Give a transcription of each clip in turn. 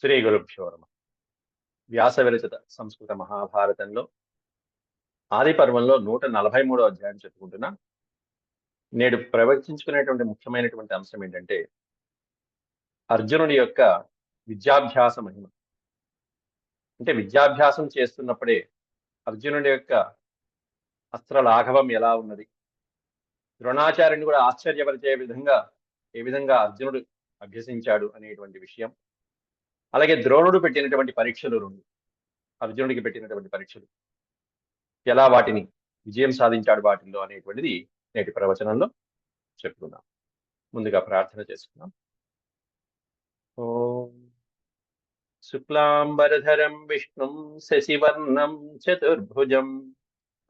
శ్రీ గురుభ్యో నమః. వ్యాస విరచిత సంస్కృత మహాభారతంలో ఆది పర్వంలో 143వ అధ్యాయం చెప్పుకుంటున్నా. నేడు ప్రవచించుకునేటువంటి ముఖ్యమైనటువంటి అంశం ఏంటంటే అర్జునుడి యొక్క విద్యాభ్యాస మహిమ. అంటే విద్యాభ్యాసం చేస్తున్నప్పుడే అర్జునుడి యొక్క అస్త్ర లాఘవం ఎలా ఉన్నది, ద్రోణాచార్యుని కూడా ఆశ్చర్యపరిచే విధంగా ఏ విధంగా అర్జునుడు అభ్యసించాడు అనేటువంటి విషయం. అలాగే ద్రోణుడు పెట్టినటువంటి పరీక్షలు రెండు, అర్జునుడికి పెట్టినటువంటి పరీక్షలు ఎలా వాటిని విజయం సాధించాడు వాటిల్లో అనేటువంటిది నేటి ప్రవచనంలో చెప్పుకుందాం. ముందుగా ప్రార్థన చేసుకుందాం. ఓం శుక్లాంబరధరం విష్ణుం శశివర్ణం చతుర్భుజం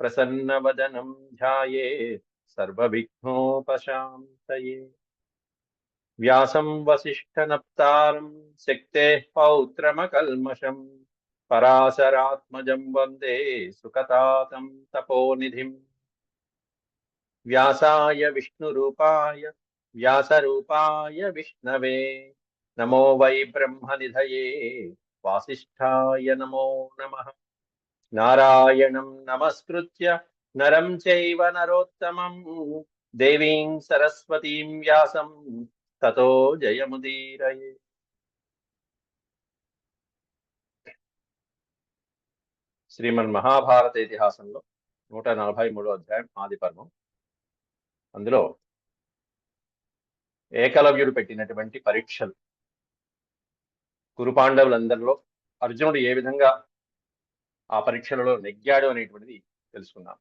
ప్రసన్నవదనం ధ్యాయేత్ సర్వవిఘ్నోపశాంతయే. వ్యాసం వసిష్ఠనప్తారం శక్తేః పౌత్రమకల్మషం పరాశరాత్మజం వందే సుఖతాతం తపోనిధిం. వ్యాసాయ విష్ణురూపాయ వ్యాసరూపాయ విష్ణవే నమో వై బ్రహ్మనిధయే వాసిష్ఠాయ నమో నమః. నారాయణం నమస్కృత్య నరం చైవ నరోత్తమం దేవీం సరస్వతీం వ్యాసం తతో జయముదీరయే. శ్రీమన్ మహాభారత ఇతిహాసంలో 143వ అధ్యాయం ఆది పర్వం. అందులో ఏకలవ్యుడు పెట్టినటువంటి పరీక్షలు, కురుపాండవులందరిలో అర్జునుడు ఏ విధంగా ఆ పరీక్షలలో నెగ్గాడు అనేటువంటిది తెలుసుకుందాం.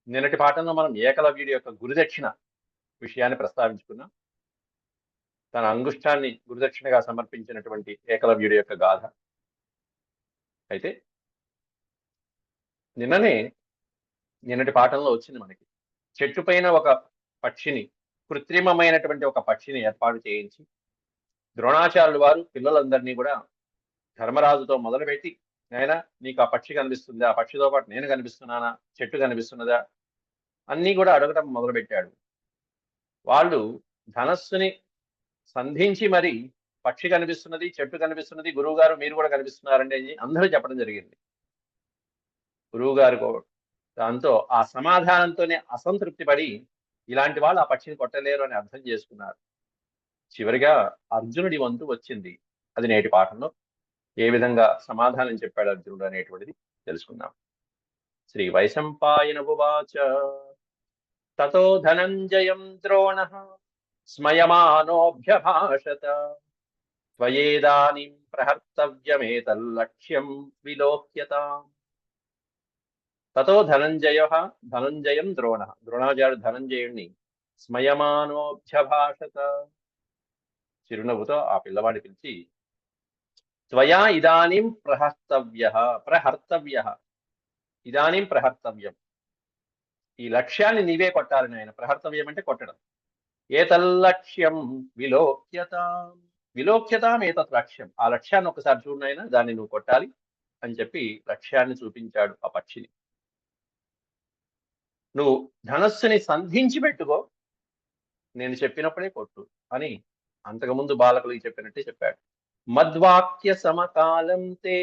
నిన్నటి పాఠంలో మనం ఏకలవ్యుడి యొక్క గురుదక్షిణ విషయాన్ని ప్రస్తావించుకున్నాం. తన అంగుష్టాన్ని గురుదక్షిణగా సమర్పించినటువంటి ఏకలవ్యుడి యొక్క గాథ. అయితే నిన్నటి పాఠంలో వచ్చింది మనకి, చెట్టు పైన ఒక పక్షిని, కృత్రిమమైనటువంటి ఒక పక్షిని ఏర్పాటు చేయించి ద్రోణాచార్యులు వారు పిల్లలందరినీ కూడా ధర్మరాజుతో మొదలుపెట్టి, నాయనా నీకు ఆ పక్షి కనిపిస్తుందా, ఆ పక్షితో పాటు నేను కనిపిస్తున్నానా, చెట్టు కనిపిస్తున్నదా అన్నీ కూడా అడగటం మొదలుపెట్టాడు. వాళ్ళు ధనస్సుని సంధించి మరి పక్షి కనిపిస్తున్నది, చెట్టు కనిపిస్తున్నది, గురువు గారు మీరు కూడా కనిపిస్తున్నారండి అని అందరూ చెప్పడం జరిగింది. గురువు గారు దాంతో ఆ సమాధానంతోనే అసంతృప్తి పడి ఇలాంటి వాళ్ళు ఆ పక్షిని కొట్టలేరు అని అర్థం చేసుకున్నారు. చివరిగా అర్జునుడి వంతు వచ్చింది. అది నేటి పాఠంలో ఏ విధంగా సమాధానం చెప్పాడు అర్జునుడు అనేటువంటిది తెలుసుకుందాం. శ్రీ వైశంపాయన ఉవాచ తతో ధనంజయం ద్రోణః స్మయమానోభ్యభాషత త్వయేదానీం ప్రహర్తవ్యమేతల్లక్ష్యం విలోక్యతాం. తతో ధనంజయం ద్రోణాచార్యుడు ధనంజయుణ్ణి స్మయమానోభ్యభాషత, చిరునవ్వుతో ఆ పిల్లవాడిని పిలిచి, త్వయా ఇదానీం ప్రహర్తవ్య ఇదానీం ప్రహర్తవ్యం, ఈ లక్ష్యాన్ని నీవే కొట్టాలని. ఆయన ప్రహర్తవ్యం అంటే కొట్టడం. ఏతల్లక్ష్యం విలోక్యతాం ఏతత్ లక్ష్యం, ఆ లక్ష్యాన్ని ఒకసారి చూడనైనా దాన్ని నువ్వు కొట్టాలి అని చెప్పి లక్ష్యాన్ని చూపించాడు ఆ పక్షిని. నువ్వు ధనస్సుని సంధించి పెట్టుకో, నేను చెప్పినప్పుడే కొట్టు అని అంతకుముందు బాలకులకి చెప్పినట్టే చెప్పాడు. మద్వాక్య సమకాలం తే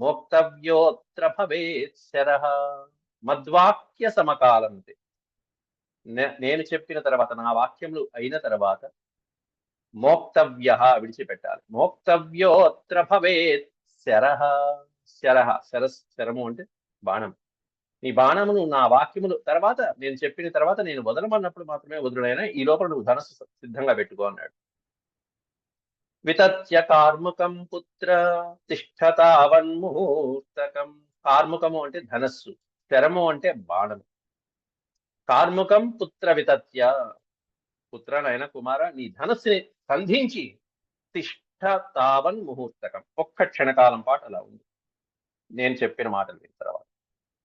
మోక్తవ్యోత్ర భవేత్ శరః. మద్వాక్య సమకాలం తే, నేను చెప్పిన తర్వాత, నా వాక్యములు అయిన తర్వాత మోక్తవ్య విడిచిపెట్టాలి. మోక్తవ్యోత్ర భవేత్ శరః. శరము అంటే బాణం. నీ బాణమును నా వాక్యములు తర్వాత, నేను చెప్పిన తర్వాత నేను వదలమన్నప్పుడు మాత్రమే వదులైనా, ఈ లోపల నువ్వు ధనస్సు సిద్ధంగా పెట్టుకో అన్నాడు. వితత్య కార్ముకం పుత్ర తిష్ఠతావన్ముహూర్తకం. కార్ముకము అంటే ధనస్సు, శరము అంటే బాణము. కార్ముకం పుత్ర వితత్య, పుత్ర నాయన కుమార, నీ ధనస్సుని సంధించి తిష్ఠతావన్ ముహూర్తకం, ఒక్క క్షణకాలం పాటు అలా ఉంది. నేను చెప్పిన మాటలు విన్న తర్వాత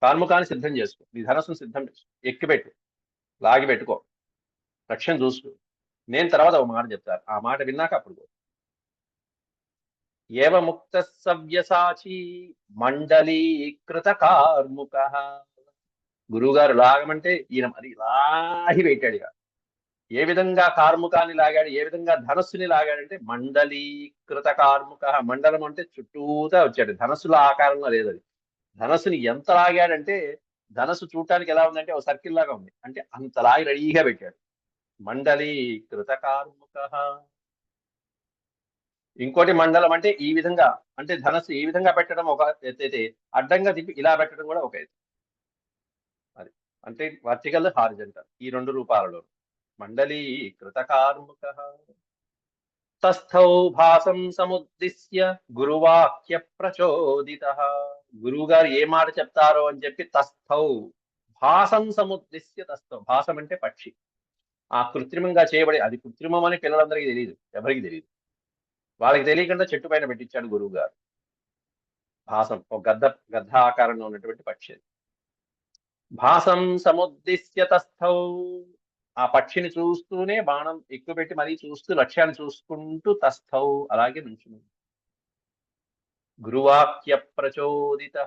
కార్ముకాన్ని సిద్ధం చేసుకో, నీ ధనస్సును సిద్ధం చేసుకో, ఎక్కిపెట్టు, లాగి పెట్టుకో, లక్ష్యం చూసుకో. నేను తర్వాత ఒక మాట చెప్తాను, ఆ మాట విన్నాక అప్పుడు ఏవ ముక్త సవ్యసాచి మండలీకృత కార్ముక. గురువుగారు లాగమంటే ఈయన మరి లాగి పెట్టాడు. ఇక ఏ విధంగా కార్ముకాన్ని లాగాడు, ఏ విధంగా ధనస్సుని లాగాడంటే మండలీకృత కార్ముక. మండలం అంటే చుట్టూతా వచ్చాడు, ధనస్సుల ఆకారంలో లేదు అది. ధనస్సుని ఎంత లాగాడంటే ధనస్సు చూడటానికి ఎలా ఉందంటే ఒక సర్కిల్ లాగా ఉంది, అంటే అంత లాగి రెడీగా పెట్టాడు. మండలీకృత కార్ముక. ఇంకోటి మండలం అంటే ఈ విధంగా, అంటే ధనస్సు ఈ విధంగా పెట్టడం ఒక ఎత్తు అయితే, అడ్డంగా తిప్పి ఇలా పెట్టడం కూడా ఒక ఎత్తు. అది అంటే వర్టికల్ హారిజంటల్, ఈ రెండు రూపాలలో. మండలీకృత కార్ముక. తస్థౌ భాసం సముద్దిశ్య గురువాక్య ప్రచోదిత. గురువు గారు ఏ మాట చెప్తారో అని చెప్పి తస్థౌ భాసం సముద్దిశ్య. తస్థౌ, భాసం అంటే పక్షి. ఆ కృత్రిమంగా చేయబడి, అది కృత్రిమం అని పిల్లలందరికీ తెలియదు, ఎవరికి తెలియదు. వాళ్ళకి తెలియకుండా చెట్టు పైన పెట్టించాడు గురువు గారు. భాసం ఒక గద్ద ఆకారంలో ఉన్నటువంటి పక్షి. భాసం సముద్దిశ్య తస్థౌ. ఆ పక్షిని చూస్తూనే బాణం ఎక్కువ పెట్టి మరీ చూస్తూ, లక్ష్యాన్ని చూసుకుంటూ తస్థౌ అలాగే నుంచుని. గురువాక్య ప్రచోదిత.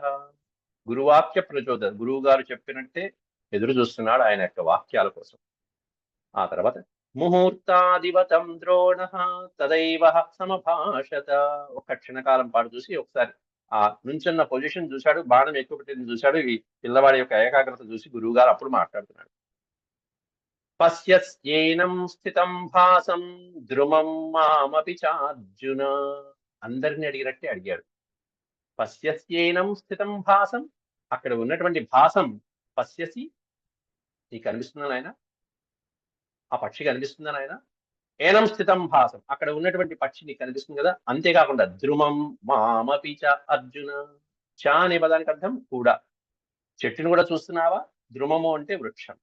గురువాక్య ప్రచోదన, గురువు గారు చెప్పినట్టే ఎదురు చూస్తున్నాడు ఆయన యొక్క వాక్యాల కోసం. ఆ తర్వాత ముహూర్తాదివతం ద్రోణ తదైవ సమభాషత. ఒక క్షణకాలం పాటు చూసి ఒకసారి ఆ నుంచున్న పొజిషన్ చూశాడు, బాణం ఎక్కువ పెట్టింది చూశాడు, ఈ పిల్లవాడి యొక్క ఏకాగ్రత చూసి గురువు గారు అప్పుడు మాట్లాడుతున్నాడు. పశ్యేనం స్థితం భాసం ద్రుమం మామపి చార్జున. అందరిని అడిగినట్టే అడిగాడు. పశ్యేనం స్థితం భాసం, అక్కడ ఉన్నటువంటి భాసం. పశ్యసి, నీకు కనిపిస్తుందని ఆయన, ఆ పక్షి కనిపిస్తుందని ఆయన. ఏనం స్థితం భాసం, అక్కడ ఉన్నటువంటి పక్షి నీకు కనిపిస్తుంది కదా. అంతేకాకుండా ద్రుమం మామపి చ అర్జున. చ అనే పదానికి అర్థం కూడా. చెట్టును కూడా చూస్తున్నావా? ద్రుమము అంటే వృక్షం.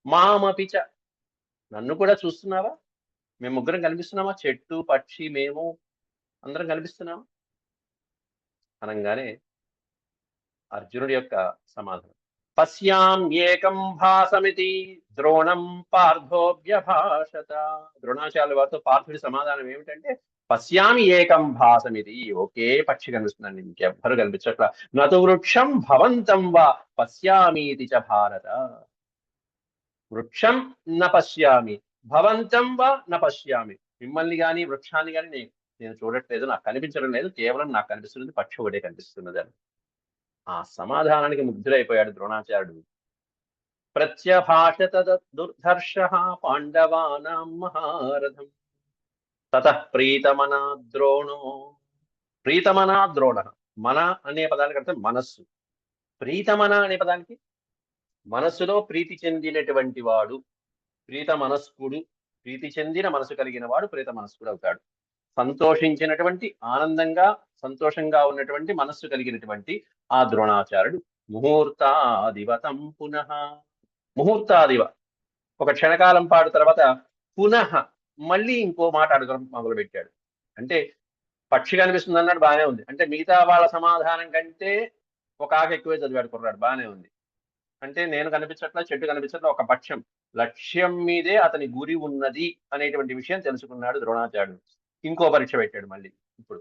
మామపి చ, నన్ను కూడా చూస్తున్నావా? మేము ముగ్గురం కనిపిస్తున్నామా? చెట్టు, పక్షి, మేము అందరం కనిపిస్తున్నామా అనగానే అర్జునుడి యొక్క సమాధానం పశ్యాం ఏకం భాసమితి ద్రోణం పార్థోభ్యభాషత. ద్రోణాచార్యుల వారితో పార్థుడి సమాధానం ఏమిటంటే పశ్యామి ఏకం భాసమితి, ఒకే పక్షి కనిపిస్తుందండి, ఇంకెవ్వరు కనిపించట్లా. నతు వృక్షం భవంతం వా పశ్యామీతి చ భారత. వృక్షం న పశ్యామి, భవంతం వా న పశ్యామి. మిమ్మల్ని కానీ వృక్షాన్ని కానీ నేను చూడట్లేదు, నాకు కనిపించడం లేదు, కేవలం నాకు కనిపిస్తున్నది పక్షి ఒకటే కనిపిస్తున్నది అని. ఆ సమాధానానికి ముగ్ధులైపోయాడు ద్రోణాచార్యుడు. ప్రత్యభాషత దుర్ధర్ష పాండవానాం మహారథం తతః ప్రీతమనా ద్రోణో. ప్రీతమనా ద్రోణ, మన అనే పదానికి అర్థం మనస్సు. ప్రీతమన అనే పదానికి మనస్సులో ప్రీతి చెందినటువంటి వాడు, ప్రీత మనస్కుడు. ప్రీతి చెందిన మనసు కలిగిన వాడు ప్రీత మనస్కుడు అవుతాడు. సంతోషించినటువంటి, ఆనందంగా సంతోషంగా ఉన్నటువంటి మనస్సు కలిగినటువంటి ఆ ద్రోణాచార్యుడు ముహూర్తాదివతం పునః. ముహూర్తాదివ, ఒక క్షణకాలం పాటు తర్వాత పునః మళ్ళీ ఇంకో మాట అడగడం మొదలు పెట్టాడు. అంటే పక్షి కనిపిస్తుంది అన్నాడు, బాగానే ఉంది. అంటే మిగతా వాళ్ళ సమాధానం కంటే ఒక ఆకు ఎక్కువే చదివాడు కుర్రాడు, బాగానే ఉంది. అంటే నేను కనిపించట్లా, చెట్టు కనిపించట్లా, ఒక పక్షం, లక్ష్యం మీదే అతని గురి ఉన్నది అనేటువంటి విషయం తెలుసుకున్నాడు ద్రోణాచార్యుడు. ఇంకో పరీక్ష పెట్టాడు మళ్ళీ. ఇప్పుడు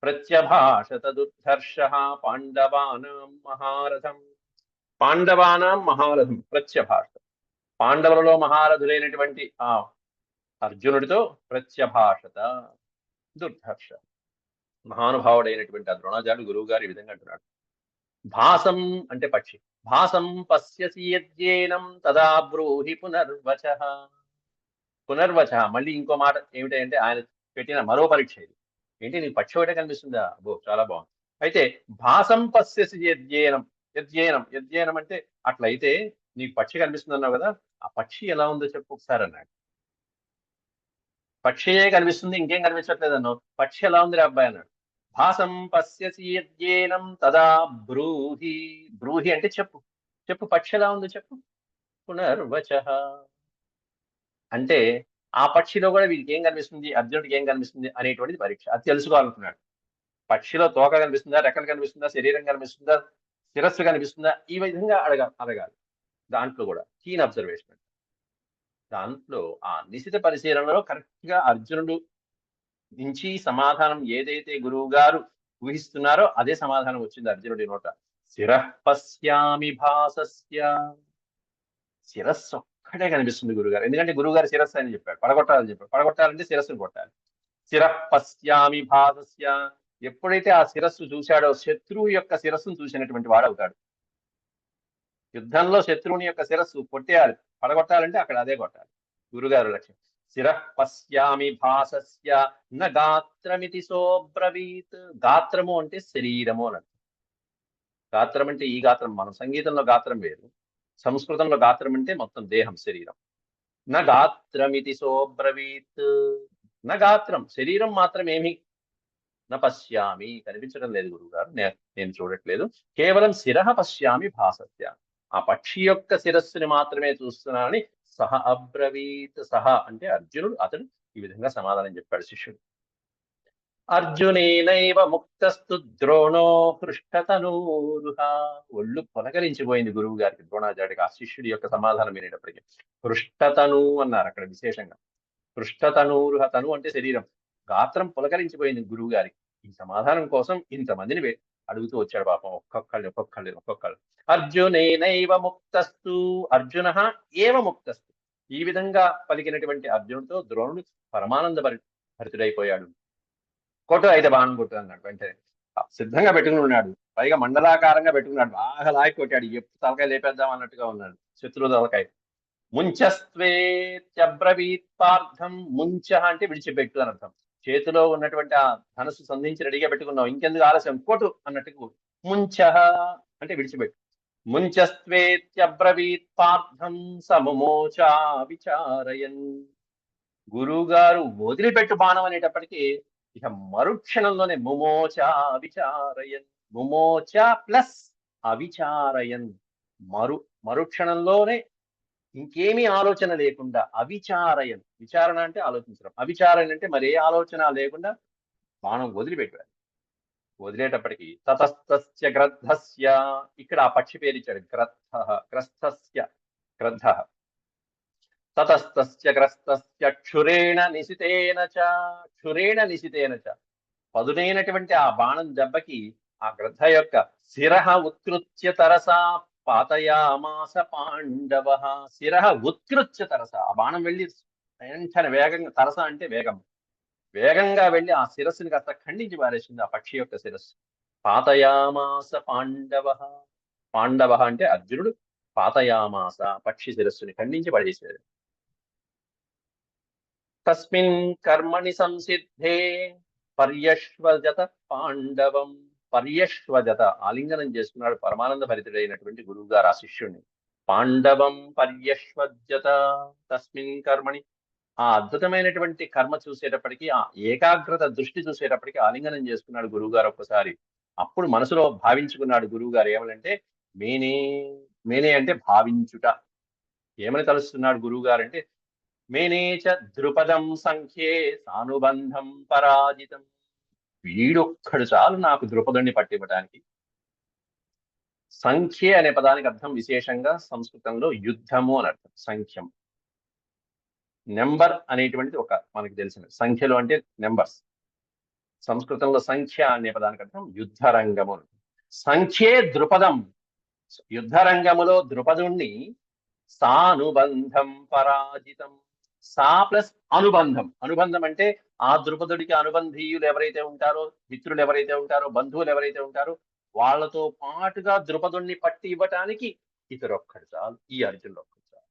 ప్రత్యభాషత దుర్ధర్ష పాండవానాం మహారథం. పాండవానాం మహారథం ప్రత్యభాష. పాండవులలో మహారథులైనటువంటి ఆ అర్జునుడితో ప్రత్యభాషత దుర్ధర్ష. మహానుభావుడైనటువంటి ఆ ద్రోణాచార్యుడు గురువు గారు ఈ విధంగా అంటున్నాడు. భాసం అంటే పక్షి. భాసం పశ్యసి యద్యేనం తదా బ్రూహి పునర్వచ. పునర్వచ, మళ్ళీ ఇంకో మాట ఏమిటంటే ఆయన పెట్టిన మరో పరీక్ష ఇది. ఏంటి, నీకు పక్షి ఒకటే కనిపిస్తుందా? అబ్బో చాలా బాగుంది. అయితే భాసం పశ్యసి యద్యేనం. యద్యేనం, యద్యేనం అంటే అట్లయితే నీకు పక్షి కనిపిస్తుంది అన్నావు కదా, ఆ పక్షి ఎలా ఉందో చెప్పు ఒకసారి అన్నాడు. పక్షియే కనిపిస్తుంది, ఇంకేం కనిపించట్లేదు అన్నావు, పక్షి ఎలా ఉంది రా అబ్బాయి అన్నాడు. భాసం పశ్యసి యద్యేనం తదా బ్రూహి. బ్రూహి అంటే చెప్పు, చెప్పు పక్షి ఎలా ఉందో చెప్పు. పునర్వచ అంటే ఆ పక్షిలో కూడా వీడికి ఏం కనిపిస్తుంది, అర్జునుడికి ఏం కనిపిస్తుంది అనేటువంటిది పరీక్ష. అది తెలుసుకోవాలనుకున్నాడు. పక్షిలో తోక కనిపిస్తుందా, రెక్కలు కనిపిస్తుందా, శరీరం కనిపిస్తుందా, శిరస్సు కనిపిస్తుందా, ఈ విధంగా అడగాలి. దాంట్లో కూడా కీన్ అబ్జర్వేషన్. దాంట్లో ఆ నిశిత పరిశీలనలో కరెక్ట్ గా అర్జునుడు నుంచి సమాధానం ఏదైతే గురువు గారు ఊహిస్తున్నారో అదే సమాధానం వచ్చింది అర్జునుడి నోట. శిరః పశ్యామి భాసస్య. శిరస్సు ఒక్కటే కనిపిస్తుంది గురుగారు. ఎందుకంటే గురుగారు శిరస్సు అని చెప్పాడు, పడగొట్టాలని చెప్పాడు. పడగొట్టాలంటే శిరస్సును కొట్టాలి. శిరః పశ్యామి భాసస్య, ఎప్పుడైతే ఆ శిరస్సు చూశాడో శత్రువు యొక్క శిరస్సును చూసినటువంటి వాడు అవుతాడు. యుద్ధంలో శత్రువుని యొక్క శిరస్సు కొట్టేయాలి, పడగొట్టాలంటే అక్కడ అదే కొట్టాలి. గురుగారు లక్ష్యం. శిరః పశ్యామి భాసస్య న గాత్రమితి సోబ్రవీత్. గాత్రము అంటే శరీరము అని అర్థం. గాత్రం అంటే ఈ గాత్రం, మనం సంగీతంలో గాత్రం వేరు, సంస్కృతంలో గాత్రం అంటే మొత్తం దేహం, శరీరం. న గాత్రమితి సోబ్రవీత్. న గాత్రం, శరీరం మాత్రం ఏమి న పశ్యామి, కనిపించడం లేదు గురువుగారు, నేను చూడట్లేదు. కేవలం శిరః పశ్యామి భాసస్య, ఆ పక్షి యొక్క శిరస్సుని మాత్రమే చూస్తున్నానని సహ అబ్రవీత్. సహ అంటే అర్జునుడు, అతడు ఈ విధంగా సమాధానం చెప్పాడు శిష్యుడు. అర్జునేనైవ ముక్తస్తు ద్రోణో హృష్టతనూరుహ. ఒళ్ళు పొలకరించిపోయింది గురువు గారికి, ద్రోణాచార్యుడికి ఆ శిష్యుడి యొక్క సమాధానం వినేటప్పటికీ. హృష్టతను అన్నారు అక్కడ విశేషంగా. హృష్టతనూరుహ, తను అంటే శరీరం. గాత్రం పులకరించిపోయింది గురువు గారికి. ఈ సమాధానం కోసం ఇంతమందిని అడుగుతూ వచ్చాడు పాపం, ఒక్కొక్కళ్ళు. అర్జునేనైవ ముక్తస్తు, అర్జున ఏవ ముక్తస్తు. ఈ విధంగా పలికినటువంటి అర్జునుడితో ద్రోణుడు పరమానంద భరితుడైపోయాడు. కొట్టు అయితే బాణం కొట్టు అన్నాడు. వెంటనే సిద్ధంగా పెట్టుకుని ఉన్నాడు, పైగా మండలాకారంగా పెట్టుకున్నాడు. బాగా లాగి కొట్టాడు, ఎప్పుడు తలకాయ లేపేద్దాం అన్నట్టుగా ఉన్నాడు శత్రువు తలకాయ. ముంచస్వేత్యబ్రవీత్ పార్థం. ముంచ అంటే విడిచిపెట్టు అని అర్థం. చేతిలో ఉన్నటువంటి ఆ ధనస్సు సంధించి రెడీగా పెట్టుకున్నావు, ఇంకెందుకు ఆలస్యం, కొట్టు అన్నట్టుకు. ముంచ అంటే విడిచిపెట్టు. ముంచస్వేత్యబ్రవీత్ పార్థం సముమోచా విచారయన్. గురువు గారు వదిలిపెట్టు బాణం అనేటప్పటికీ ఇక మరుక్షణంలోనే ముమోచ అవిచారయన్. ముమోచ ప్లస్ అవిచారయన్, మరుక్షణంలోనే ఇంకేమీ ఆలోచన లేకుండా, అవిచారయన్, విచారణ అంటే ఆలోచించడం, అవిచారణ అంటే మరే ఆలోచన లేకుండా బాణం వదిలిపెట్టాడు. వదిలేటప్పటికి తతస్తస్య గ్రద్ధస్య, ఇక్కడ ఆ పక్షి పేరు ఇచ్చాడు, గ్రస్థస్య గ్రద్ధ. తతస్తస్య గ్రస్తస్య క్షురేణ నిశితేన చ. పదునైనటువంటి ఆ బాణం దెబ్బకి ఆ గ్రద్ధ యొక్క శిరః ఉత్కృత్య తరసా పాతయామాస పాండవ. శిరః ఉత్కృత్య తరస, ఆ బాణం వెళ్ళి వెంటనే వేగంగా, తరస అంటే వేగం, వేగంగా వెళ్ళి ఆ శిరస్సుని కాస్త ఖండించి పారేసింది ఆ పక్షి యొక్క శిరస్సు. పాతయామాస పాండవ. పాండవ అంటే అర్జునుడు, పాతయామాస పక్షి శిరస్సుని ఖండించి పడేసాడు. తస్మిన్ కర్మణి సంసిద్ధే పర్యశ్వజత పాండవం. పర్యశ్వజత, ఆలింగనం చేసుకున్నాడు పరమానంద భరితుడైనటువంటి గురువు గారు ఆ శిష్యుణ్ణి. పాండవం పర్యశ్వజత తస్మిన్ కర్మణి. ఆ అద్భుతమైనటువంటి కర్మ చూసేటప్పటికి, ఆ ఏకాగ్రత దృష్టి చూసేటప్పటికి ఆలింగనం చేసుకున్నాడు గురువు గారు ఒక్కసారి. అప్పుడు మనసులో భావించుకున్నాడు గురువు గారు ఏమనంటే, మేనే. మేనే అంటే భావించుట. ఏమని తలుస్తున్నాడు గురువు గారు అంటే, మేనేచ ద్రుపదం సంఖ్యే సానుబంధం పరాజితం. వీడొక్కడు చాలు నాకు ద్రుపదుణ్ణి పట్టివ్వడానికి. సంఖ్యే అనే పదానికి అర్థం విశేషంగా సంస్కృతంలో యుద్ధము అని అర్థం. సంఖ్యం, నెంబర్ అనేటువంటిది ఒక మనకి తెలిసిన, సంఖ్యలో అంటే నెంబర్స్. సంస్కృతంలో సంఖ్య అనే పదానికి అర్థం యుద్ధ రంగము. సంఖ్యే ద్రుపదం, యుద్ధ రంగములో ద్రుపదుణ్ణి సానుబంధం పరాజితం. సా ప్లస్ అనుబంధం. అనుబంధం అంటే ఆ ద్రుపదుడికి అనుబంధీయులు ఎవరైతే ఉంటారో, మిత్రులు ఎవరైతే ఉంటారో, బంధువులు ఎవరైతే ఉంటారో, వాళ్లతో పాటుగా ద్రుపదుణ్ణి పట్టి ఇవ్వటానికి ఇతరొక్కడు చాలు, ఈ అర్జునుడు ఒక్కడు చాలు.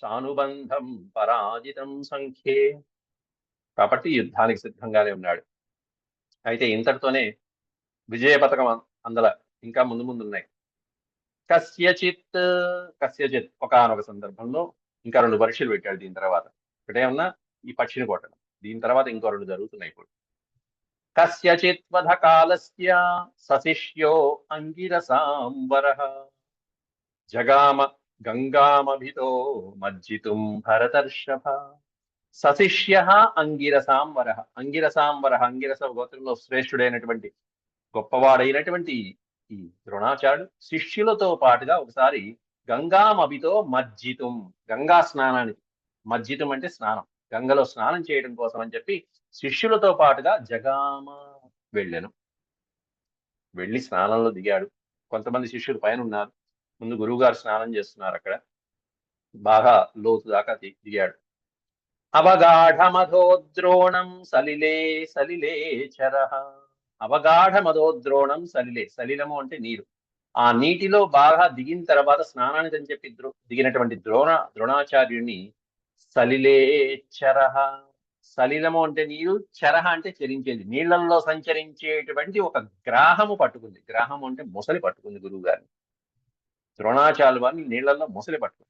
సానుబంధం పరాజితం సంఖ్యే. కాబట్టి యుద్ధానికి సిద్ధంగానే ఉన్నాడు. అయితే ఇంతటితోనే విజయ పథకం అందల ఇంకా ముందు ముందు ఉన్నాయి. కస్యచిత్ ఒకనొక సందర్భంలో ఇంకా 2 పరీక్షలు పెట్టాడు దీని తర్వాత. ఒకటేమన్నా ఈ పక్షిని కొట్టడం, దీని తర్వాత ఇంకో 2 జరుగుతున్నాయి ఇప్పుడు. కస్యచిత్ వధ కాలస్య సశిష్యో అంగిరసాంబరః జగామ గంగామభితో మజ్జితుం భరతర్షభ. సశిష్య అంగిరసాంబరః. అంగిరస గోత్రంలో శ్రేష్ఠుడైనటువంటి, గొప్పవాడైనటువంటి ఈ ద్రోణాచార్యుడు శిష్యులతో పాటుగా ఒకసారి గంగామభితో మజ్జితుం, గంగా స్నానానికి, మజ్జితుం అంటే స్నానం, గంగలో స్నానం చేయడం కోసం అని చెప్పి శిష్యులతో పాటుగా జగామ వెళ్ళాను. వెళ్ళి స్నానంలో దిగాడు. కొంతమంది శిష్యులు పైన ఉన్నారు, ముందు గురువు గారు స్నానం చేస్తున్నారు అక్కడ. బాగా లోతు దాకా దిగాడు. అవగాఢమధోద్రోణం సలిలే సలిలే చరః. అవగాఢమధోద్రోణం సలిలే, సలిలము అంటే నీరు. ఆ నీటిలో బాగా దిగిన తర్వాత స్నానానికి అని చెప్పి దిగినటువంటి ద్రోణాచార్యుడిని సలిలే చరః. సలిలము అంటే నీరు, చరహ అంటే చరించేది, నీళ్లలో సంచరించేటువంటి ఒక గ్రాహము పట్టుకుంది. గ్రాహము అంటే మొసలి పట్టుకుంది గురువు గారిని. ద్రోణాచార్యుల వారిని నీళ్లలో మొసలి పట్టుకుంది.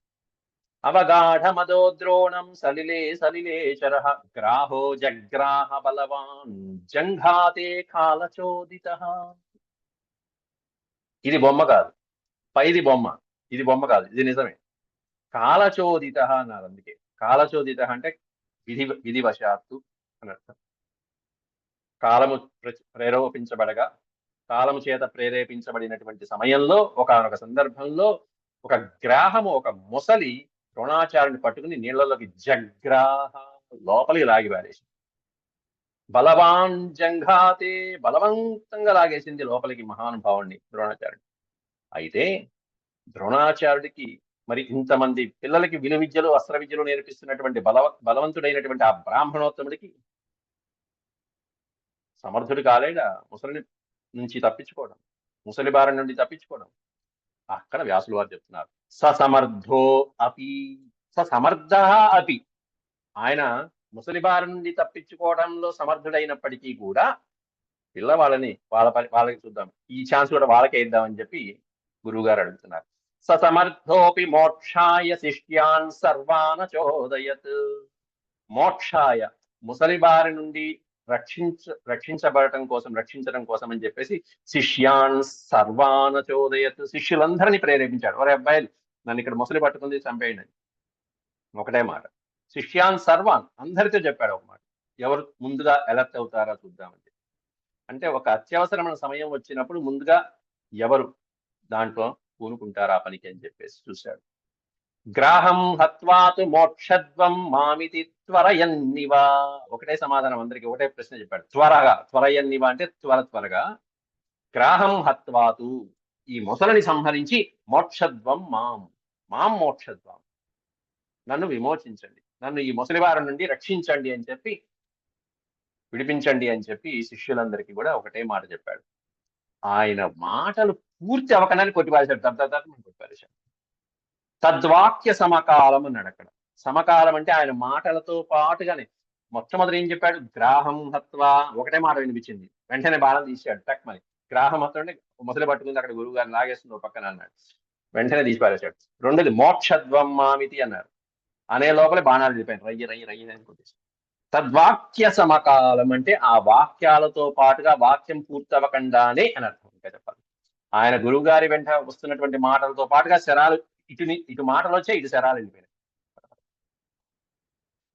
అవగాఢమదోద్రోణం సలిలే సలిలే చరః గ్రాహో జగ్రాహ బలవాన్ జంఘాతే కాలచోదితః. ఇది బొమ్మ కాదు, పైది బొమ్మ, ఇది బొమ్మ కాదు, ఇది నిజమే. కాలచోదితః అన్నారు. అందుకే కాలచోదితః అంటే విధివశాత్తు అని అర్థం. కాలము ప్రేరేపించబడగా, కాలము చేత ప్రేరేపించబడినటువంటి సమయంలో, ఒకనొక సందర్భంలో ఒక గ్రాహము, ఒక మొసలి ద్రోణాచార్యుని పట్టుకుని నీళ్లలోకి జగ్రాహ, లోపలికి లాగి పారేసింది. బలవాన్ జంఘాతే, బలవంతంగా లాగేసింది లోపలికి మహానుభావుణ్ణి ద్రోణాచార్యుడు. అయితే ద్రోణాచార్యుడికి మరి ఇంతమంది పిల్లలకి విలువిద్యలు అస్త్ర విద్యలు నేర్పిస్తున్నటువంటి బలవంతుడైనటువంటి ఆ బ్రాహ్మణోత్తముడికి సమర్థుడు కాలేడా ముసలి నుంచి తప్పించుకోవడం, ముసలి బారి నుండి తప్పించుకోవడం. అక్కడ వ్యాసులు వారు చెప్తున్నారు, ససమర్థో అపి, ససమర్థ అపి. ఆయన ముసలి బారి నుండి తప్పించుకోవడంలో సమర్థుడైనప్పటికీ కూడా పిల్లవాళ్ళని వాళ్ళకి చూద్దాం, ఈ ఛాన్స్ కూడా వాళ్ళకే ఇద్దామని చెప్పి గురువు గారు అడుగుతున్నారు. ససమర్థోపి మోక్షాయ శిష్యాన్ సర్వాన చోదయత్. మోక్షాయ, ముసలి బారి నుండి రక్షించబడటం కోసం, రక్షించడం కోసం అని చెప్పేసి శిష్యాన్ సర్వాన చోదయత్, శిష్యులందరినీ ప్రేరేపించాడు. ఒరే అబ్బాయిలు, నన్ను ఇక్కడ ముసలి పట్టుకుంది, చంపేయండి అని ఒకటే మాట. శిష్యాన్ సర్వాన్, అందరితో చెప్పాడు ఒక మాట. ఎవరు ముందుగా అలర్ట్ అవుతారా చూద్దామని. అంటే ఒక అత్యవసరమైన సమయం వచ్చినప్పుడు ముందుగా ఎవరు దాంట్లో పూనుకుంటారు ఆ పనికి అని చెప్పేసి చూశాడు. గ్రాహం హత్వాతు మోక్షద్వం మామితి త్వరయన్నివా. ఒకటే సమాధానం అందరికి, ఒకటే ప్రశ్న చెప్పాడు. త్వరగా, త్వరయన్నివా అంటే త్వరగా. గ్రాహం హత్వాతు, ఈ మొసలని సంహరించి, మోక్షద్వం మాం మోక్షద్వం, నన్ను విమోచించండి, నన్ను ఈ ముసలివారి నుండి రక్షించండి అని చెప్పి, విడిపించండి అని చెప్పి శిష్యులందరికీ కూడా ఒకటే మాట చెప్పాడు. ఆయన మాటలు పూర్తి అవకనాన్ని కొట్టిపారేశాడు, కొట్టిపారేశాడు. తద్వాక్య సమకాలం అన్నాడు అక్కడ. సమకాలం అంటే ఆయన మాటలతో పాటుగానే మొట్టమొదటి ఏం చెప్పాడు, గ్రాహం హత్వా, ఒకటే మాట వినిపించింది, వెంటనే బాణం తీసాడు టక్మని. గ్రాహం హత్వ అంటే ముసలి పట్టుకుంది, అక్కడ గురువు గారిని లాగేస్తుంది పక్కన అన్నాడు, వెంటనే తీసి పారేశాడు. రెండోది మోక్షద్వం మామితి అన్నారు, అనే లోపలే బాణాలు వెళ్ళిపోయాను, రయ్యి అని కొట్టేసి. తద్వాక్య సమకాలం అంటే ఆ వాక్యాలతో పాటుగా వాక్యం పూర్తవకుండానే అని అర్థం. ఇంకా చెప్పాలి, ఆయన గురువు గారి వెంట వస్తున్నటువంటి మాటలతో పాటుగా శరాలు, ఇటు మాటలు వచ్చాయి, ఇటు శరాలు వెళ్ళిపోయినాయి.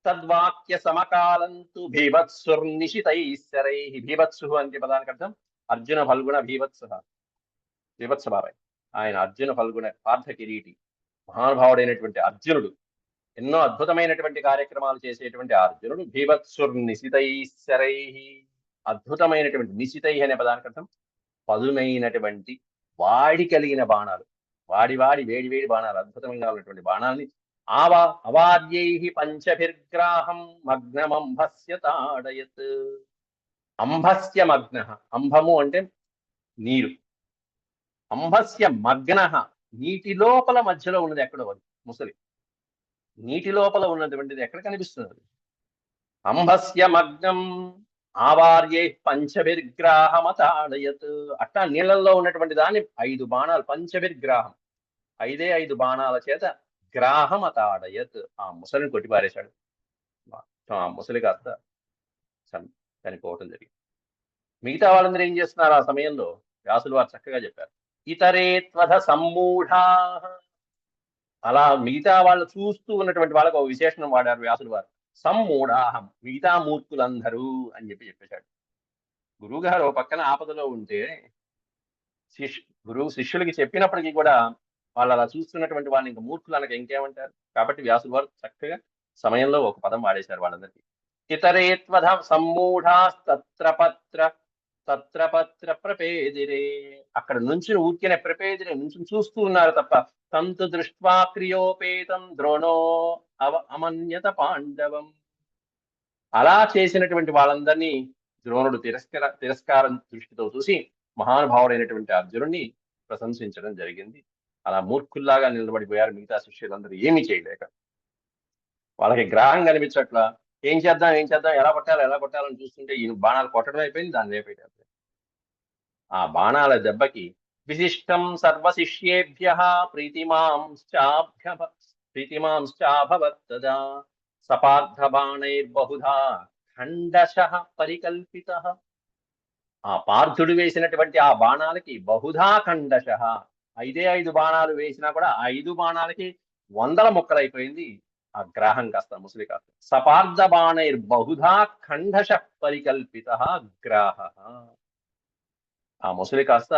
తద్వాక్య సమకాలంతు భీభత్సుర్నిశితైశ్చరై. భీభత్సు అంటే పదానికి అర్థం అర్జున ఫల్గుణ భీభత్స బాబాయ్. ఆయన అర్జున ఫల్గుణ పార్థ కిరీటి, మహానుభావుడైనటువంటి అర్జునుడు, ఎన్నో అద్భుతమైనటువంటి కార్యక్రమాలు చేసేటువంటి అర్జునుడు భీభత్సుర్నిశితైశ్చరై. అద్భుతమైనటువంటి, నిశితై అనే పదానికి అర్థం పదునైనటువంటి, వాడి కలిగిన బాణాలు, వాడి వేడి బాణాలు, అద్భుతంగా ఉన్నటువంటి బాణాలని అవార్యై పంచభిర్గ్రాహం మగ్నమంభస్య తాడయత్. అంభస్య మగ్న, అంభము అంటే నీరు, అంభస్య మగ్న, నీటి లోపల మధ్యలో ఉన్నది ఎక్కడో అది ముసలి, నీటి లోపల ఉన్నటువంటిది ఎక్కడ కనిపిస్తున్నది. అంభస్య మగ్నం ఆవార్యే పంచభిర్గ్రాహమతాడయత్. అట్టా నీళ్లలో ఉన్నటువంటి దాన్ని 5 బాణాలు, పంచభిర్గ్రాహం, 5 బాణాల చేత గ్రాహమతాడయత్, ఆ ముసలిని కొట్టిపారేశాడు. ఆ ముసలి కాస్త చనిపోవటం జరిగింది. మిగతా వాళ్ళందరూ ఏం చేస్తున్నారు ఆ సమయంలో, వ్యాసులు వారు చక్కగా చెప్పారు. ఇతరే త్వధ సమ్మూఢా. అలా మిగతా వాళ్ళు చూస్తూ ఉన్నటువంటి వాళ్ళకు ఒక విశేషణం వాడారు వ్యాసులు వారు, సమ్మూఢాహం, మిగతా మూర్ఖులందరూ అని చెప్పేశాడు. గురువు గారు ఒక పక్కన ఆపదలో ఉంటే గురువు శిష్యులకి చెప్పినప్పటికీ కూడా వాళ్ళు అలా చూస్తున్నటువంటి వాళ్ళని ఇంకా మూర్ఖులు అనక ఇంకేమంటారు. కాబట్టి వ్యాసులు వారు చక్కగా సమయంలో ఒక పదం వాడేశారు వాళ్ళందరికీ. ఇతరే త్వధ సమ్మూఢాస్తత్ర పత్ర తత్ర పత్ర ప్రపేదిరే. అక్కడ నుంచి ఊరికే ప్రపేదిరే నుంచి చూస్తూ ఉన్నారు తప్ప తంతు దృష్ట్వా క్రియోపేతం ద్రోణో అమన్యత పాండవం. అలా చేసినటువంటి వాళ్ళందరినీ ద్రోణుడు తిరస్కారం దృష్టితో చూసి మహానుభావుడైనటువంటి అర్జునుడిని ప్రశంసించడం జరిగింది. అలా మూర్ఖుల్లాగా నిలబడిపోయారు మిగతా శిష్యులందరూ ఏమీ చేయలేక. వాళ్ళకి గ్రహం కనిపించట్ల. ఏం చేద్దాం ఎలా కొట్టాలని చూస్తుంటే ఈయన బాణాలు కొట్టడం అయిపోయింది, దాన్ని రేపేటారు. ఆ బాణాల దెబ్బకి విశిష్టం సర్వశిష్యేభ్య ప్రీతిమాంశ్చాభవత్ తదా సపార్థ బాణైర్బహుధా ఖండశః పరికల్పితః. ఆ పార్థుడు వేసినటువంటి ఆ బాణాలకి బహుధా ఖండశః, 5 బాణాలు వేసినా కూడా 5 బాణాలకి 100 ముక్కలైపోయింది ఆ గ్రాహం కాస్త, ముసలి కాస్త. సపార్థ బాణైర్బహుధా ఖండశః పరికల్పితః గ్రాహః. ఆ ముసలి కాస్త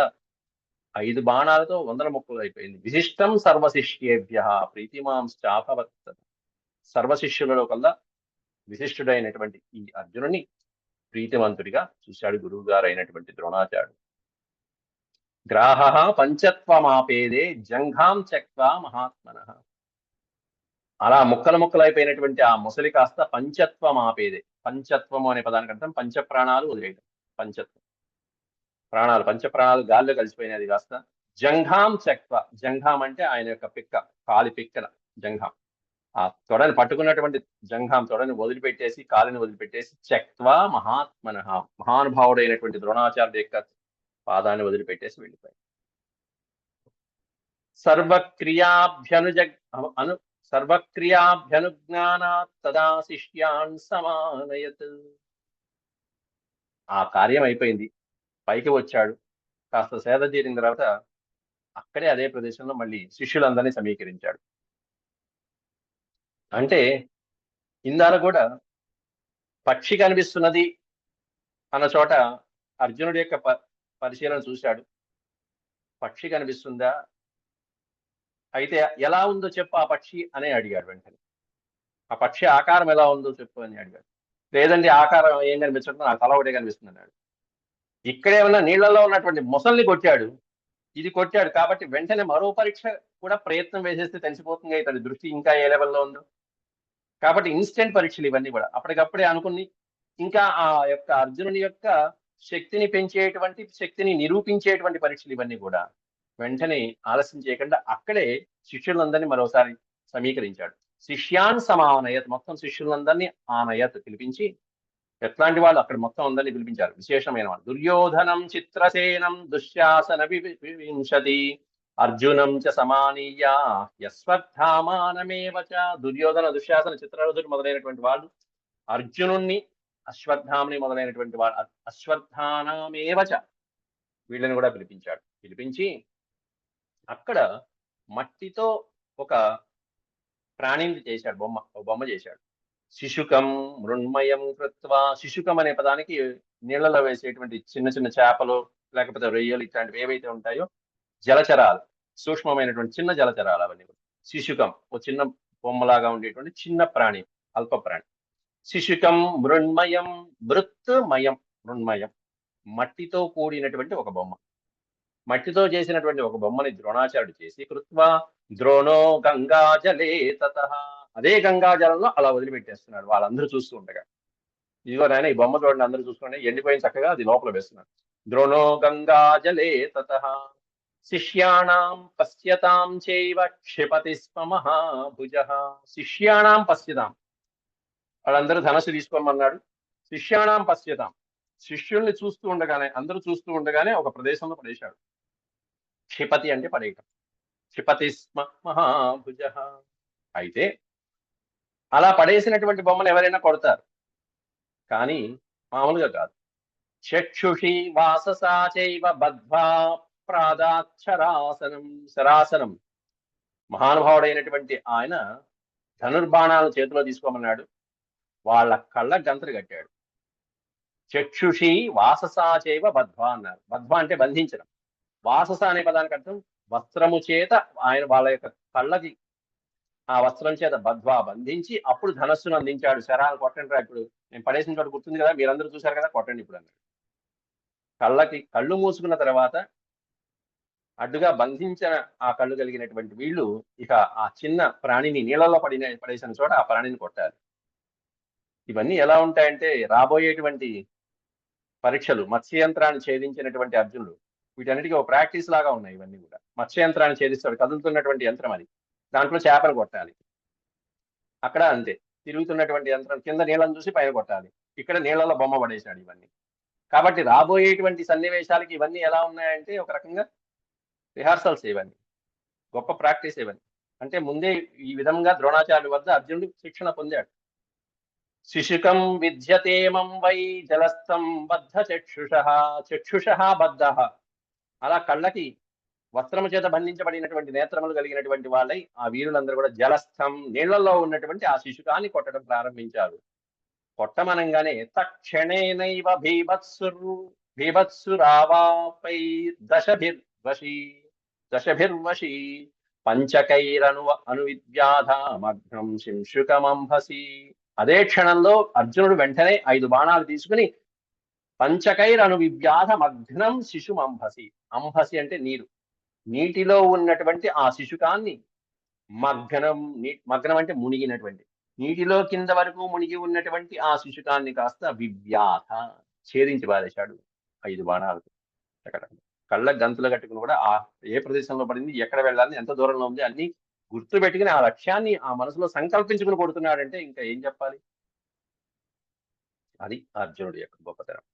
5 బాణాలతో 100 ముక్కలు అయిపోయింది. విశిష్టం సర్వశిష్యేభ్య ప్రీతిమాంశ్చాభవత్. సర్వశిష్యులలో కల్లా విశిష్టుడైనటువంటి ఈ అర్జునుని ప్రీతివంతుడిగా చూశాడు గురువు గారు అయినటువంటి ద్రోణాచార్యుడు. గ్రాహ పంచత్వమాపేదే జంఘాం త్యక్త్వా మహాత్మనః. అలా ముక్కలైపోయినటువంటి ఆ ముసలి కాస్త పంచత్వం ఆపేదే. పంచత్వము అనే పదానికి అర్థం పంచప్రాణాలు వదిలేయడం. పంచత్వం ప్రాణాలు, పంచప్రాణాలు గాల్లో కలిసిపోయినాయి. అది కాస్త జంఘాం త్యక్త్వ. జంఘాం అంటే ఆయన యొక్క పిక్క, కాలి పిక్కల జంఘాం. ఆ తొడని పట్టుకున్నటువంటి జంఘాం తొడని వదిలిపెట్టేసి, కాలిని వదిలిపెట్టేసి త్యక్త్వా మహాత్మనః, మహానుభావుడైనటువంటి ద్రోణాచార్యుడి యొక్క పాదాన్ని వదిలిపెట్టేసి వెళ్ళిపోయాయి. సర్వక్రియాభ్యనుజ్ఞానాత్ తదా శిష్యాన్ సమానయత్. ఆ కార్యం అయిపోయింది, పైకి వచ్చాడు. కాస్త సేద తీరిన తర్వాత అక్కడే అదే ప్రదేశంలో మళ్ళీ శిష్యులందరినీ సమీకరించాడు. అంటే ఇందాల కూడా పక్షి కనిపిస్తున్నది అన్న చోట అర్జునుడి యొక్క పరిశీలన చూశాడు. పక్షి కనిపిస్తుందా, అయితే ఎలా ఉందో చెప్పు ఆ పక్షి అని అడిగాడు. వెంటనే ఆ పక్షి ఆకారం ఎలా ఉందో చెప్పు అని అడిగాడు. లేదండి ఆకారం ఏం కనిపించడం, నాకు తల ఒకటే కనిపిస్తుంది అన్నాడు. ఇక్కడేమన్నా నీళ్లలో ఉన్నటువంటి మొసల్ని కొట్టాడు, ఇది కొట్టాడు కాబట్టి వెంటనే మరో పరీక్ష కూడా ప్రయత్నం వేసేస్తే తెలిసిపోతుంది ఇతడి దృష్టి ఇంకా ఏ లెవెల్లో ఉందో. కాబట్టి ఇన్స్టెంట్ పరీక్షలు ఇవన్నీ కూడా అప్పటికప్పుడే అనుకుని, ఇంకా ఆ యొక్క అర్జునుని యొక్క శక్తిని పెంచేటువంటి, శక్తిని నిరూపించేటువంటి పరీక్షలు ఇవన్నీ కూడా. వెంటనే ఆలస్యం చేయకుండా అక్కడే శిష్యులందరినీ మరోసారి సమీకరించాడు. శిష్యాన్ సమానయత్, మొత్తం శిష్యులందరినీ ఆనయత్ పిలిపించి, ఎట్లాంటి వాళ్ళు అక్కడ మొత్తం అందరినీ పిలిపించారు, విశేషమైన వాళ్ళు. దుర్యోధనం చిత్రసేనం దుశ్శాసన వింశతి అర్జునం చ సమానీయ యశ్వత్థామానమేవ చ. దుర్యోధన, దుశ్శాసన, చిత్రరథుడు మొదలైనటువంటి వాళ్ళు, అర్జునుణ్ణి, అశ్వత్థామని మొదలైనటువంటి వాళ్ళు, అశ్వత్థానామేవ చ, వీళ్ళని కూడా పిలిపించాడు. పిలిపించి అక్కడ మట్టితో ఒక ప్రాణిని చేశాడు, బొమ్మ చేశాడు. శిశుకం మృణ్మయం కృత్వా. శిశుకం అనే పదానికి నీళ్లలో వేసేటువంటి చిన్న చిన్న చేపలు, లేకపోతే రొయ్యలు, ఇట్లాంటివి ఏవైతే ఉంటాయో జలచరాలు, సూక్ష్మమైనటువంటి చిన్న జలచరాలు అవన్నీ. శిశుకం ఒక చిన్న బొమ్మలాగా ఉండేటువంటి చిన్న ప్రాణి, అల్ప ప్రాణి. శిశుకం మృణ్మయం, మృత్మయం, మృణ్మయం మట్టితో కూడినటువంటి ఒక బొమ్మ. మట్టితో చేసినటువంటి ఒక బొమ్మని ద్రోణాచార్యుడు చేసి కృత్వా ద్రోణో గంగాజలే తతః. అదే గంగాజలంలో అలా వదిలిపెట్టేస్తున్నాడు వాళ్ళందరూ చూస్తూ ఉండగా. ఇదిగో నాయన ఈ బొమ్మ చూడండి, అందరూ చూసుకోండి, ఎండిపోయిన చక్కగా అది లోపల వేస్తున్నాడు. ద్రోణో గంగాజలే తతః శిష్యాణం పశ్యతాం చైవ క్షిపతి స్మ మహాభుజః. శిష్యాణం పశ్యతాం, వాళ్ళందరూ ధనస్సు తీసుకోమన్నాడు. శిష్యాణం పశ్యతాం, శిష్యుల్ని చూస్తూ ఉండగానే, అందరూ చూస్తూ ఉండగానే ఒక ప్రదేశంలో పడేశాడు. క్షిపతి అంటే పడేయటం. క్షిపతి స్మ మహాభుజః. అయితే అలా పడేసినటువంటి బొమ్మను ఎవరైనా కొడతారు, కానీ మామూలుగా కాదు. చక్షుషి వాససా చైవ బద్ధ్వా ప్రాదాక్షరాసనం. శరాసనం, మహానుభావుడైనటువంటి ఆయన ధనుర్బాణాలను చేతిలో తీసుకోమన్నాడు. వాళ్ళ కళ్ళ గంతలు కట్టాడు. చక్షుషి వాససా చైవ బద్ధ్వా అన్నారు. బద్ధ్వా అంటే బంధించడం. వాసస అనే పదానికి అర్థం వస్త్రము చేత ఆయన వాళ్ళ యొక్క కళ్ళకి ఆ వస్త్రం చేత బద్ధ్వా బంధించి అప్పుడు ధనస్సును అందించాడు. శరాలు కొట్టండి రా, ఇప్పుడు నేను పడేసిన చోట గుర్తుంది కదా, మీరందరూ చూశారు కదా, కొట్టండి ఇప్పుడు అన్నాడు. కళ్ళు మూసుకున్న తర్వాత అడ్డుగా బంధించిన ఆ కళ్ళు కలిగినటువంటి వీళ్ళు ఇక ఆ చిన్న ప్రాణిని నీళ్ళలో పడేసిన చోట ఆ ప్రాణిని కొట్టాలి. ఇవన్నీ ఎలా ఉంటాయంటే రాబోయేటువంటి పరీక్షలు మత్స్యయంత్రాన్ని ఛేదించినటువంటి అర్జునుడు వీటన్నిటికీ ఒక ప్రాక్టీస్ లాగా ఉన్నాయి. ఇవన్నీ కూడా మత్స్యయంత్రాన్ని ఛేదిస్తాడు, కదులుతున్నటువంటి యంత్రం అది. దాంట్లో చేపలు కొట్టాలి. అక్కడ అంతే, తిరుగుతున్నటువంటి యంత్రం కింద నీళ్ళని చూసి పైన కొట్టాలి. ఇక్కడ నీళ్ళలో బొమ్మ పడేశాడు ఇవన్నీ. కాబట్టి రాబోయేటువంటి సన్నివేశాలకి ఇవన్నీ ఎలా ఉన్నాయంటే ఒక రకంగా రిహార్సల్స్ ఇవన్నీ, గొప్ప ప్రాక్టీస్ ఇవన్నీ. అంటే ముందే ఈ విధంగా ద్రోణాచార్యుల వద్ద అర్జునుడు శిక్షణ పొందాడు. శిశుకం విద్యతేమం వై జలస్థం బద్ధ చక్షుష బద్ధ. అలా కళ్ళకి వస్త్రము చేత బంధించబడినటువంటి నేత్రములు కలిగినటువంటి వాళ్ళై ఆ వీరులందరూ కూడా జలస్థం నీళ్లలో ఉన్నటువంటి ఆ శిశుకాన్ని కొట్టడం ప్రారంభించారు. కొట్టమనంగానే తక్షణేనైవ భీభత్సురావాపై దశభిర్వశి పంచకైరను అనువిద్యాధ మగ్నం శింశుకమంభసి. అదే క్షణంలో అర్జునుడు వెంటనే 5 బాణాలు తీసుకుని పంచకైరను వివ్యాధ మగ్నం శిశుమంభసి. అంభసి అంటే నీరు, నీటిలో ఉన్నటువంటి ఆ శిశుకాన్ని మగ్నం అంటే మునిగినటువంటి, నీటిలో కింద వరకు మునిగి ఉన్నటువంటి ఆ శిశుకాన్ని కాస్త వివ్యాధ ఛేదించి పారేశాడు 5 బాణాలకు. అక్కడ కళ్ళ గంతులు కట్టుకుని కూడా ఆ ఏ ప్రదేశంలో పడింది, ఎక్కడ వెళ్ళాలి, ఎంత దూరంలో ఉంది అన్ని గుర్తు పెట్టుకుని ఆ లక్ష్యాన్ని ఆ మనసులో సంకల్పించుకుని కొడుతున్నాడంటే ఇంకా ఏం చెప్పాలి. అది అర్జునుడి యొక్క గొప్పతనం.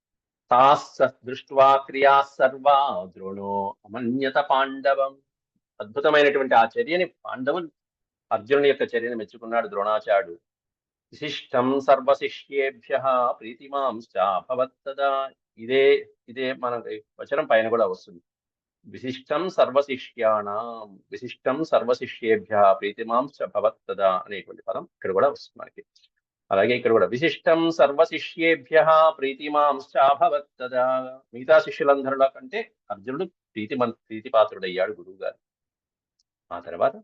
దృష్ట్వా క్రియా సర్వా ద్రోణో అమన్యత పాండవం. అద్భుతమైనటువంటి ఆ చర్యని పాండవులు అర్జునుని యొక్క చర్యను మెచ్చుకున్నాడు ద్రోణాచార్యుడు. విశిష్టం సర్వశిష్యేభ్య ప్రీతిమాంశ్చాభవత్తదా. ఇదే మన వచనం పైన కూడా వస్తుంది. విశిష్టం సర్వశిష్యేభ్య ప్రీతిమాంశ్చభవత్తదా అనేటువంటి పదం ఇక్కడ కూడా వస్తుంది మనకి. అలాగే ఇక్కడ కూడా విశిష్టం సర్వశిష్యేభ్య ప్రీతిమాంశ్చాభవత్తదా. మిగతా శిష్యులందరిలో కంటే అర్జునుడు ప్రీతిపాత్రుడయ్యాడు గురువు గారు. ఆ తర్వాత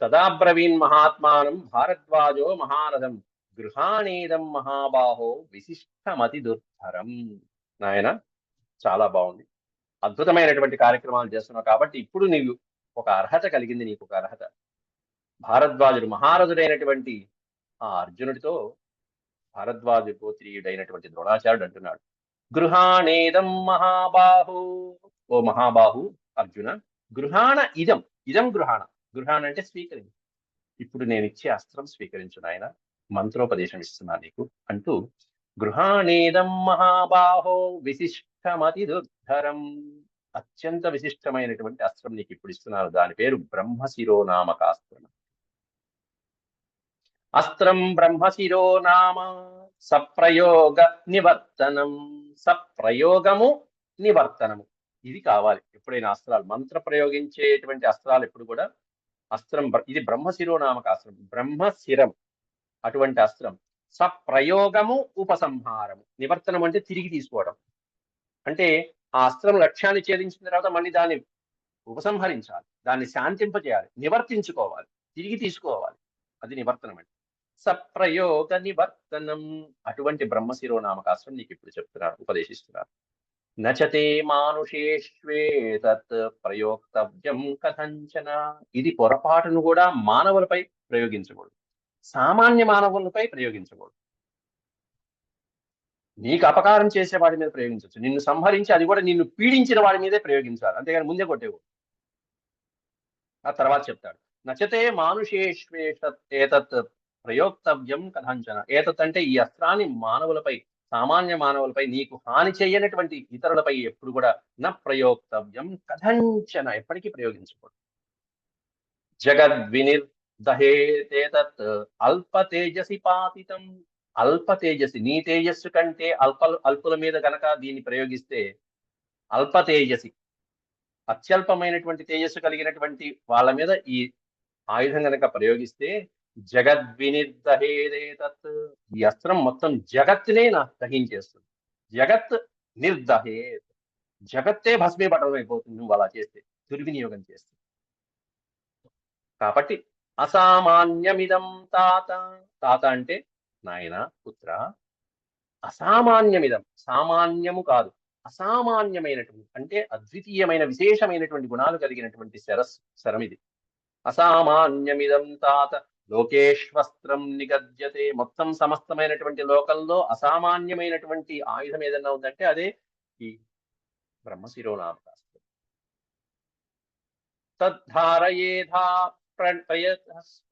తదాబ్రవీన్ మహాత్మానం భారద్వాజో మహారథం గృహాణీదం మహాబాహో విశిష్టమతి దుర్ధరం. నాయన చాలా బాగుంది, అద్భుతమైనటువంటి కార్యక్రమాలు చేస్తున్నావు కాబట్టి ఇప్పుడు నీవు ఒక అర్హత కలిగింది, నీకు ఒక అర్హత. భారద్వాజుడు మహారథుడైనటువంటి ఆ అర్జునుడితో భారద్వాజు గోత్రీయుడైనటువంటి ద్రోణాచార్యుడు అంటున్నాడు, గృహాణేదం మహాబాహు. ఓ మహాబాహు అర్జున, గృహాణ ఇదం గృహాణ అంటే స్వీకరించు. ఇప్పుడు నేను ఇచ్చే అస్త్రం స్వీకరించు నాయన, మంత్రోపదేశం ఇస్తున్నా నీకు అంటూ గృహాణేదం మహాబాహో విశిష్టమతి దుర్ధరం. అత్యంత విశిష్టమైనటువంటి అస్త్రం నీకు ఇప్పుడు ఇస్తున్నాను. దాని పేరు బ్రహ్మశిరో నామకాస్త్రం. అస్త్రం బ్రహ్మశిరో నామ సప్రయోగ నివర్తనం. సప్రయోగము నివర్తనము ఇది కావాలి ఎప్పుడైనా. అస్త్రాలు మంత్ర ప్రయోగించేటువంటి అస్త్రాలు ఎప్పుడు కూడా అస్త్రం ఇది బ్రహ్మశిరోనామక అస్త్రం, బ్రహ్మశిరం అటువంటి అస్త్రం. సప్రయోగము ఉపసంహారము. నివర్తనం అంటే తిరిగి తీసుకోవడం, అంటే ఆ అస్త్రం లక్ష్యాన్ని ఛేదించిన తర్వాత మళ్ళీ దాన్ని ఉపసంహరించాలి, దాన్ని శాంతింపజేయాలి, నివర్తించుకోవాలి, తిరిగి తీసుకోవాలి. అది నివర్తనం అంటే. సప్రయోగ నివర్తనం అటువంటి బ్రహ్మశిరోనామకాస్త్రం నీకు ఇప్పుడు చెప్తున్నారు, ఉపదేశిస్తున్నారు. నచతే మానుషేష్వేతత్ ప్రయోక్తవ్యం కథంచన. ఇది పొరపాటును కూడా మానవులపై ప్రయోగించకూడదు, సామాన్య మానవులపై ప్రయోగించకూడదు. నీకు అపకారం చేసే వాడి మీద ప్రయోగించవచ్చు, నిన్ను సంహరించి అది కూడా నిన్ను పీడించిన వాడి మీదే ప్రయోగించాలి, అంతేగాని ముందే కొట్టేవాడు. ఆ తర్వాత చెప్తాడు, నచతే మానుషేష్వేతత్ ప్రయోక్తవ్యం కథంచన. ఏతత్ అంటే ఈ అస్త్రాన్ని మానవులపై, సామాన్య మానవులపై, నీకు హాని చేయనటువంటి ఇతరులపై ఎప్పుడు కూడా న ప్రయోక్తవ్యం కథంచన, ఎప్పటికీ ప్రయోగించకూడదు. జగద్వినిర్దహేతేతత్ అల్ప తేజసి పాతితం. అల్ప తేజసి, నీ తేజస్సు కంటే అల్పుల మీద గనక దీన్ని ప్రయోగిస్తే, అల్ప తేజసి అత్యల్పమైనటువంటి తేజస్సు కలిగినటువంటి వాళ్ళ మీద ఈ ఆయుధం గనక ప్రయోగిస్తే జగద్వినిర్దహేతత్, ఈ అస్త్రం మొత్తం జగత్తునే దహించేస్తుంది. జగత్ నిర్దహేత్, జగత్తే భస్మీపటం అయిపోతుంది నువ్వు అలా చేస్తే, దుర్వినియోగం చేస్తే. కాబట్టి అసామాన్యమిదం తాత. తాత అంటే నాయన, పుత్ర, అసామాన్యమిదం, సామాన్యము కాదు, అసామాన్యమైనటువంటి అంటే అద్వితీయమైన విశేషమైనటువంటి గుణాలు కలిగినటువంటి శరం ఇది. అసామాన్యమిదం తాత లోకేశ్వస్త్రం నిగద్యతే. మొత్తం సమస్తమైనటువంటి లోకంలో అసామాన్యమైనటువంటి ఆయుధం ఏదన్నా ఉందంటే అదే ఈ బ్రహ్మశిరోనామశాస్త్రం. తద్ధారయేధా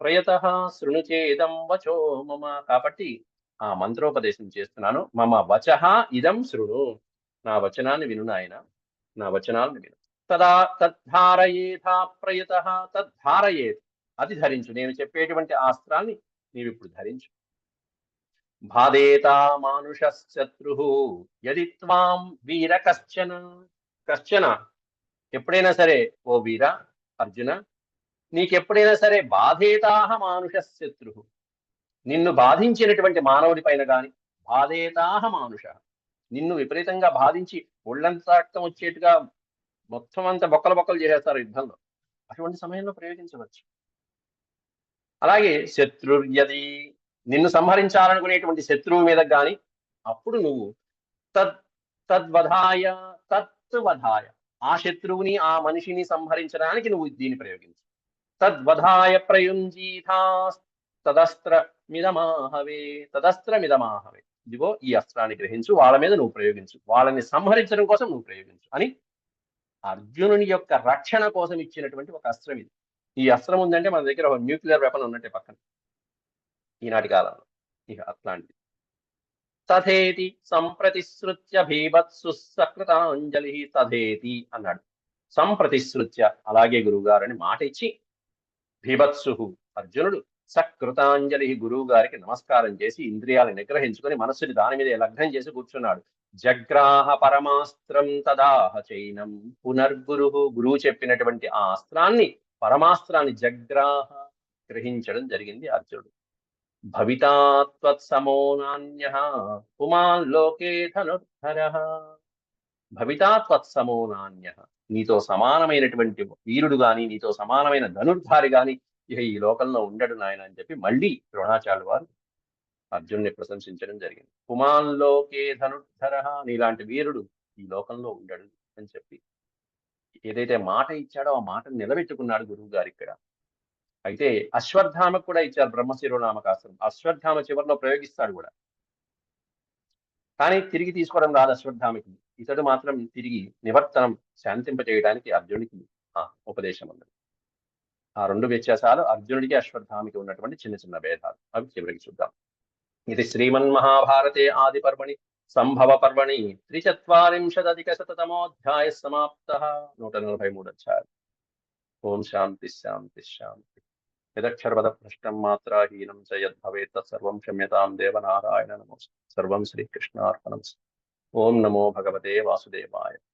ప్రయతః శృణుచేదం వచో మమ. కాబట్టి ఆ మంత్రోపదేశం చేస్తున్నాను. మమ వచః ఇదం శృణు, నా వచనాన్ని విను నాయన, నా వచనాలను విను. తదా తద్ధారయేథా ప్రయతః, తద్ధారయేత్, అది ధరించు. నేను చెప్పేటువంటి ఆ అస్త్రాన్ని నీవిప్పుడు ధరించు. బాధేతా మానుష శత్రు యది త్వాం వీర కశ్చన. కశ్చన, ఎప్పుడైనా సరే ఓ వీర అర్జున, నీకెప్పుడైనా సరే బాధేతాహ మానుష శత్రు, నిన్ను బాధించినటువంటి మానవుడి పైన గాని, బాధేతాహ మానుష, నిన్ను విపరీతంగా బాధించి ఒళ్ళంతా రక్తం వచ్చేట్టుగా మొత్తం అంతా బొక్కలు బొక్కలు చేసేస్తారు యుద్ధంలో, అటువంటి సమయంలో ప్రయోగించవచ్చు. అలాగే శత్రుర్యది, నిన్ను సంహరించాలనుకునేటువంటి శత్రువు మీద గాని, అప్పుడు నువ్వు తద్వధాయ తత్వధాయ, ఆ శత్రువుని ఆ మనిషిని సంహరించడానికి నువ్వు దీన్ని ప్రయోగించు. తద్వధాయ ప్రయుంజీథాస్తదస్త్రమిదమాహవే, తదస్త్రమిదమాహవే, ఇదిగో ఈ అస్త్రాన్ని గ్రహించు, వాళ్ళ మీద నువ్వు ప్రయోగించు, వాళ్ళని సంహరించడం కోసం నువ్వు ప్రయోగించు అని అర్జునుని యొక్క రక్షణ కోసం ఇచ్చినటువంటి ఒక అస్త్రం ఇది. ఈ అస్త్రం ఉందంటే మన దగ్గర ఒక న్యూక్లియర్ వెపన్ ఉన్నట్టే పక్కన ఈనాటి కాలంలో. ఇక అట్లాంటిది. తథేతి సంప్రతిశ్రుత్య భీభత్సు సకృతాంజలి. తథేతి అన్నాడు, సంప్రతిశ్రుత్య, అలాగే గురువుగారని మాట ఇచ్చి, భీభత్సు అర్జునుడు సకృతాంజలి, గురువు గారికి నమస్కారం చేసి ఇంద్రియాలను నిగ్రహించుకొని మనస్సుని దాని మీద లగ్నం చేసి కూర్చున్నాడు. జగ్రాహ పరమాస్త్రం తదాహ చైనం పునర్గురు, గురువు చెప్పినటువంటి ఆ అస్త్రాన్ని, పరమాస్త్రాన్ని జగ్రాహ, గ్రహించడం జరిగింది అర్జునుడు. భవితా త్వత్సమో నాన్యః పుమాన్ లోకే ధనుర్ధరః. భవితా త్వత్సమో నాన్యః, నీతో సమానమైనటువంటి వీరుడు గాని, నీతో సమానమైన ధనుర్ధారి గాని ఇక ఈ లోకంలో ఉండడు నాయన అని చెప్పి మళ్ళీ ద్రోణాచార్యులు వారు అర్జునుని ప్రశంసించడం జరిగింది. పుమాన్ లోకే ధనుర్ధరః, నీలాంటి వీరుడు ఈ లోకంలో ఉండడు అని చెప్పి ఏదైతే మాట ఇచ్చాడో ఆ మాటను నిలబెట్టుకున్నాడు గురువు గారు ఇక్కడ. అయితే అశ్వత్థామకు కూడా ఇచ్చారు బ్రహ్మశిరోనామకాస్త్రం. అశ్వత్థామ చివరిలో ప్రయోగిస్తాడు కూడా, కానీ తిరిగి తీసుకోవడం రాదు అశ్వత్థామకి. ఇతడు మాత్రం తిరిగి నివర్తనం శాంతింపజేయడానికి అర్జునుడికి ఉపదేశం ఉన్నది. ఆ రెండు వ్యత్యాసాలు అర్జునుడికి అశ్వత్థామకి ఉన్నటువంటి చిన్న చిన్న భేదాలు, అవి చివరికి చూద్దాం. ఇది శ్రీమన్మహాభారతే ఆది పర్వణి సంభవ పర్వణి 43 సమాప్తః. 143 అధ్యాయం. ఓం శాంతి శాంతి శాంతి. యదక్షరపదభ్రష్టం మాత్రాహీనం చ యద్భవేత్ తత్సర్వం క్షమ్యతాం దేవనారాయణ నమోస్తు. సర్వం శ్రీకృష్ణార్పణమస్తు. ఓం నమో భగవతే వాసుదేవాయ.